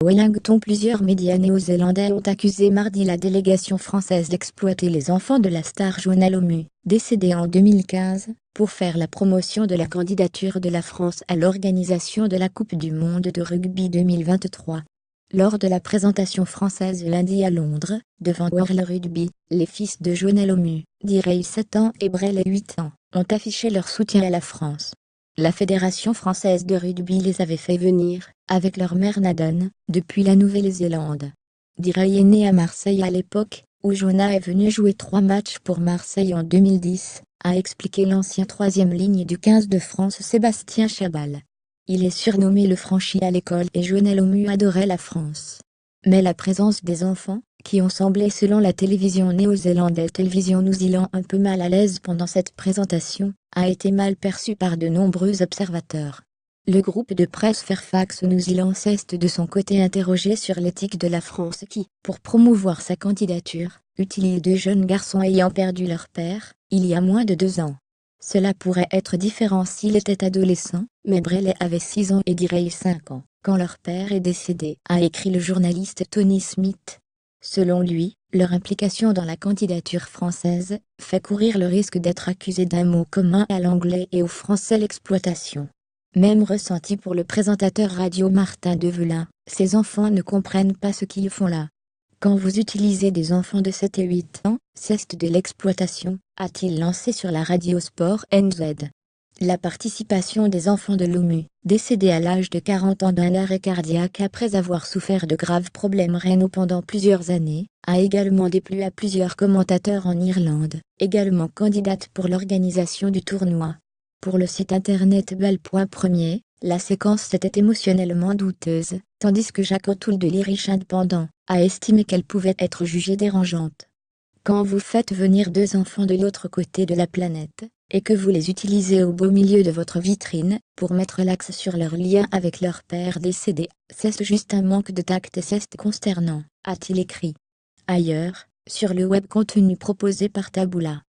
Wellington. Plusieurs médias néo-zélandais ont accusé mardi la délégation française d'exploiter les enfants de la star Joanna Lomu, décédée en 2015, pour faire la promotion de la candidature de la France à l'organisation de la Coupe du monde de rugby 2023. Lors de la présentation française lundi à Londres, devant World Rugby, les fils de Joanna Lomu, Direille 7 ans et Breley 8 ans, ont affiché leur soutien à la France. La Fédération française de rugby les avait fait venir, avec leur mère Nadine, depuis la Nouvelle-Zélande. Direille est née à Marseille à l'époque, où Joanna est venue jouer 3 matchs pour Marseille en 2010, a expliqué l'ancien troisième ligne du 15 de France Sébastien Chabal. Il est surnommé le Franchi à l'école et Joanna Lomu adorait la France. Mais la présence des enfants, qui ont semblé selon la télévision néo-zélandaise Télévision New Zealand un peu mal à l'aise pendant cette présentation, a été mal perçue par de nombreux observateurs. Le groupe de presse Fairfax New Zealand s'est de son côté interrogé sur l'éthique de la France qui, pour promouvoir sa candidature, utilise 2 jeunes garçons ayant perdu leur père, il y a moins de 2 ans. Cela pourrait être différent s'il était adolescent, mais Breley avait 6 ans et Direille 5 ans, quand leur père est décédé, a écrit le journaliste Tony Smith. Selon lui, leur implication dans la candidature française fait courir le risque d'être accusé d'un mot commun à l'anglais et au français, l'exploitation. Même ressenti pour le présentateur radio Martin Develin, ces enfants ne comprennent pas ce qu'ils font là. Quand vous utilisez des enfants de 7 et 8 ans, c'est de l'exploitation, a-t-il lancé sur la radio Sport NZ. La participation des enfants de Lomu, décédés à l'âge de 40 ans d'un arrêt cardiaque après avoir souffert de graves problèmes rénaux pendant plusieurs années, a également déplu à plusieurs commentateurs en Irlande, également candidate pour l'organisation du tournoi. Pour le site internet Ball.premier, la séquence était émotionnellement douteuse, tandis que Jacques O'Toole de l'Irish Independent a estimé qu'elle pouvait être jugée dérangeante. Quand vous faites venir 2 enfants de l'autre côté de la planète, et que vous les utilisez au beau milieu de votre vitrine, pour mettre l'axe sur leur lien avec leur père décédé, c'est juste un manque de tact et c'est consternant, a-t-il écrit. Ailleurs, sur le web, contenu proposé par Taboola.